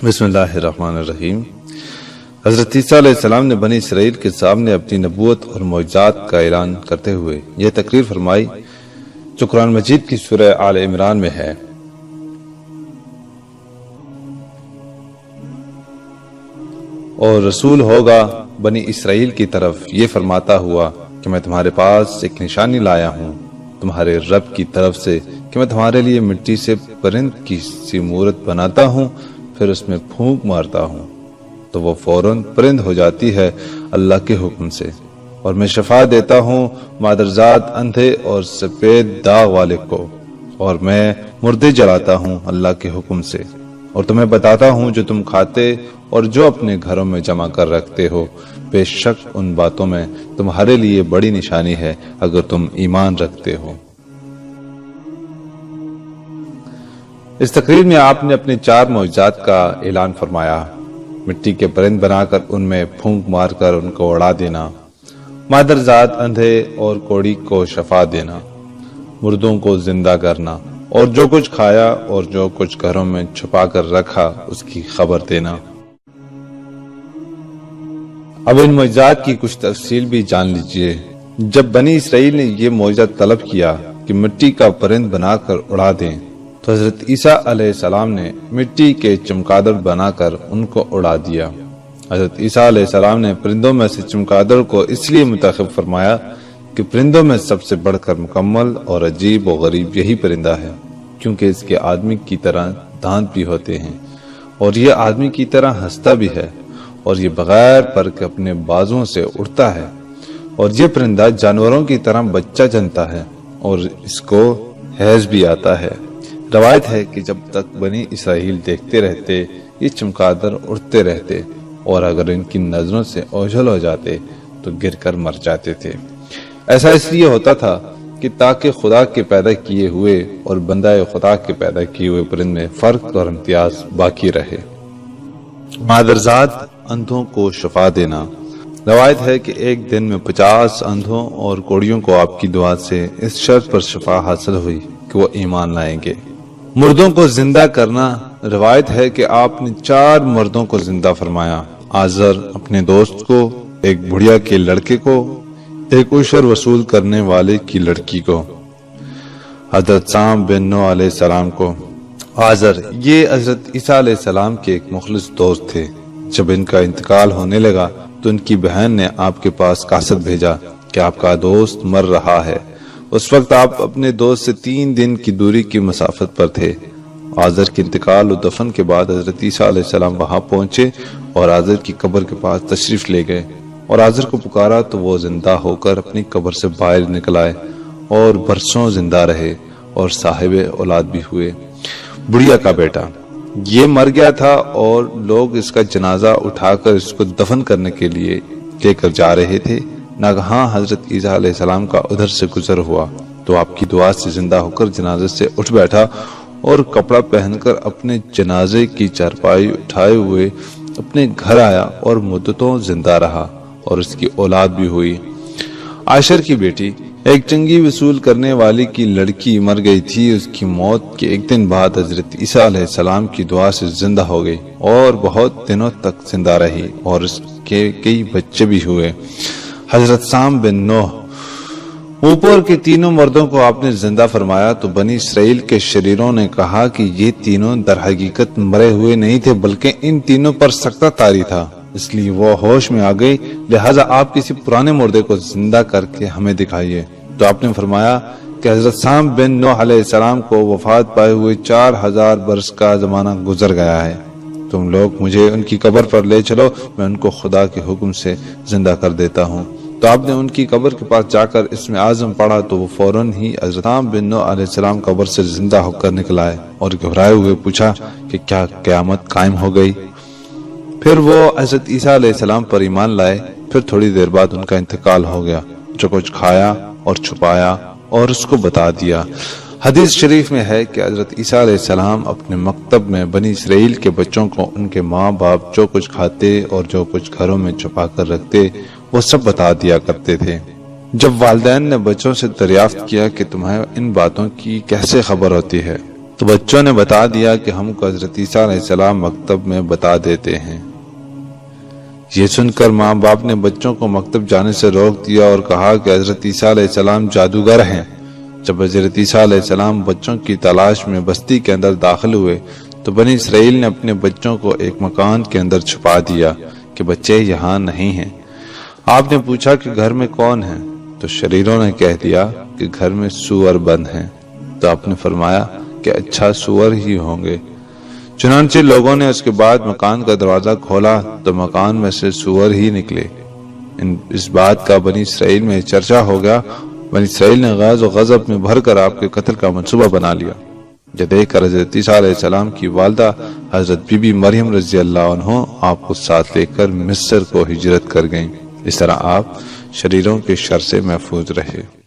بسم اللہ الرحمن الرحیم۔ حضرت عیسیٰ علیہ السلام نے بنی اسرائیل کے سامنے اپنی نبوت اور معجزات کا اعلان کرتے ہوئے یہ تقریر فرمائی جو قرآن مجید کی سورہ آل عمران میں ہے۔ اور رسول ہوگا بنی اسرائیل کی طرف یہ فرماتا ہوا کہ میں تمہارے پاس ایک نشانی لایا ہوں تمہارے رب کی طرف سے کہ میں تمہارے لیے مٹی سے پرند کی سی مورت بناتا ہوں، پھر اس میں پھونک مارتا ہوں تو وہ فوراً پرند ہو جاتی ہے اللہ کے حکم سے، اور میں شفا دیتا ہوں مادرزاد اندھے اور سفید داغ والے کو، اور میں مردے جلاتا ہوں اللہ کے حکم سے، اور تمہیں بتاتا ہوں جو تم کھاتے اور جو اپنے گھروں میں جمع کر رکھتے ہو، بے شک ان باتوں میں تمہارے لیے بڑی نشانی ہے اگر تم ایمان رکھتے ہو۔ اس تقریر میں آپ نے اپنے 4 معجزات کا اعلان فرمایا: مٹی کے پرند بنا کر ان میں پھونک مار کر ان کو اڑا دینا، مادرزاد اندھے اور کوڑی کو شفا دینا، مردوں کو زندہ کرنا، اور جو کچھ کھایا اور جو کچھ گھروں میں چھپا کر رکھا اس کی خبر دینا۔ اب ان معجزات کی کچھ تفصیل بھی جان لیجئے۔ جب بنی اسرائیل نے یہ معجزہ طلب کیا کہ مٹی کا پرند بنا کر اڑا دیں تو حضرت عیسیٰ علیہ السلام نے مٹی کے چمگادڑ بنا کر ان کو اڑا دیا۔ حضرت عیسیٰ علیہ السلام نے پرندوں میں سے چمگادڑ کو اس لیے منتخب فرمایا کہ پرندوں میں سب سے بڑھ کر مکمل اور عجیب و غریب یہی پرندہ ہے، کیونکہ اس کے آدمی کی طرح دانت بھی ہوتے ہیں، اور یہ آدمی کی طرح ہنستا بھی ہے، اور یہ بغیر پر کے اپنے بازوں سے اڑتا ہے، اور یہ پرندہ جانوروں کی طرح بچہ جنتا ہے، اور اس کو حیض بھی آتا ہے۔ روایت ہے کہ جب تک بنی اسرائیل دیکھتے رہتے یہ چمگادڑ اڑتے رہتے، اور اگر ان کی نظروں سے اوجھل ہو جاتے تو گر کر مر جاتے تھے۔ ایسا اس لیے ہوتا تھا کہ تاکہ خدا کے پیدا کیے ہوئے اور بندہ خدا کے پیدا کیے ہوئے پرند میں فرق اور امتیاز باقی رہے۔ مادرزاد اندھوں کو شفا دینا۔ روایت ہے کہ ایک دن میں 50 اندھوں اور کوڑیوں کو آپ کی دعا سے اس شرط پر شفا حاصل ہوئی کہ وہ ایمان لائیں گے۔ مردوں کو زندہ کرنا۔ روایت ہے کہ آپ نے 4 مردوں کو زندہ فرمایا: آزر اپنے دوست کو، ایک بڑھیا کے لڑکے کو، ایک عشر وصول کرنے والے کی لڑکی کو، حضرت سام بن نوح علیہ السلام کو۔ آزر یہ حضرت عیسیٰ علیہ السلام کے ایک مخلص دوست تھے۔ جب ان کا انتقال ہونے لگا تو ان کی بہن نے آپ کے پاس قاصد بھیجا کہ آپ کا دوست مر رہا ہے۔ اس وقت آپ اپنے دوست سے 3 دن کی دوری کی مسافت پر تھے۔ آزر کے انتقال و دفن کے بعد حضرت عیسیٰ علیہ السلام وہاں پہنچے اور آزر کی قبر کے پاس تشریف لے گئے، اور آزر کو پکارا تو وہ زندہ ہو کر اپنی قبر سے باہر نکل آئے اور برسوں زندہ رہے اور صاحب اولاد بھی ہوئے۔ بڑھیا کا بیٹا یہ مر گیا تھا اور لوگ اس کا جنازہ اٹھا کر اس کو دفن کرنے کے لیے لے کر جا رہے تھے۔ ناگہاں حضرت عیسیٰ علیہ السلام کا ادھر سے گزر ہوا تو آپ کی دعا سے زندہ ہو کر جنازے سے اٹھ بیٹھا، اور کپڑا پہن کر اپنے جنازے کی چارپائی اٹھائے ہوئے اپنے گھر آیا اور مدتوں زندہ رہا، اور اس کی اولاد بھی ہوئی۔ عاشر کی بیٹی ایک چنگی وصول کرنے والی کی لڑکی مر گئی تھی، اس کی موت کے 1 دن بعد حضرت عیسیٰ علیہ السلام کی دعا سے زندہ ہو گئی اور بہت دنوں تک زندہ رہی، اور اس کے کئی بچے بھی ہوئے۔ حضرت سام بن نوح۔ اوپر کے 3 مردوں کو آپ نے زندہ فرمایا تو بنی اسرائیل کے شریروں نے کہا کہ یہ تینوں در حقیقت مرے ہوئے نہیں تھے، بلکہ ان تینوں پر سکتہ طاری تھا، اس لیے وہ ہوش میں آ گئی، لہٰذا آپ کسی پرانے مردے کو زندہ کر کے ہمیں دکھائیے۔ تو آپ نے فرمایا کہ حضرت سام بن نوح علیہ السلام کو وفات پائے ہوئے 4000 برس کا زمانہ گزر گیا ہے، تم لوگ مجھے ان کی قبر پر لے چلو، میں ان کو خدا کے حکم سے زندہ کر دیتا ہوں۔ تو آپ نے ان کی قبر کے پاس جا کر اسم اعظم پڑھا تو وہ فوراً ہی حضرت سام بن نوح علیہ السلام قبر سے زندہ ہو کر نکل آئے، اور گھبرائے ہوئے پوچھا کہ کیا قیامت قائم ہو گئی؟ پھر وہ حضرت عیسیٰ علیہ السلام پر ایمان لائے۔ پھر تھوڑی دیر بعد ان کا انتقال ہو گیا۔ جو کچھ کھایا اور چھپایا اور اس کو بتا دیا۔ حدیث شریف میں ہے کہ حضرت عیسیٰ علیہ السلام اپنے مکتب میں بنی اسرائیل کے بچوں کو ان کے ماں باپ جو کچھ کھاتے اور جو کچھ گھروں میں چھپا کر رکھتے وہ سب بتا دیا کرتے تھے۔ جب والدین نے بچوں سے دریافت کیا کہ تمہیں ان باتوں کی کیسے خبر ہوتی ہے تو بچوں نے بتا دیا کہ ہم کو حضرت عیسیٰ علیہ السلام مکتب میں بتا دیتے ہیں۔ یہ سن کر ماں باپ نے بچوں کو مکتب جانے سے روک دیا اور کہا کہ حضرت عیسیٰ علیہ السلام جادوگر ہیں۔ جب حضرت عیسیٰ علیہ السلام بچوں کی تلاش میں بستی کے اندر داخل ہوئے تو بنی اسرائیل نے اپنے بچوں کو ایک مکان کے اندر چھپا دیا کہ بچے یہاں نہیں ہیں۔ آپ نے پوچھا کہ گھر میں کون ہیں؟ تو شریروں نے کہہ دیا کہ گھر میں سور بند ہیں۔ تو آپ نے فرمایا کہ اچھا سور ہی ہوں گے۔ چنانچہ لوگوں نے اس کے بعد مکان کا دروازہ کھولا تو مکان میں سے سور ہی نکلے۔ اس بات کا بنی اسرائیل میں چرچا ہو گیا۔ بنی اسرائیل نے غاظ و غضب میں بھر کر آپ کے قتل کا منصوبہ بنا لیا۔ یہ دیکھ کر حضرت عیسیٰ علیہ السلام کی والدہ حضرت بی بی مریم رضی اللہ عنہ آپ کو ساتھ لے کر مصر کو ہجرت کر گئیں۔ اس طرح آپ شریروں کے شر سے محفوظ رہے۔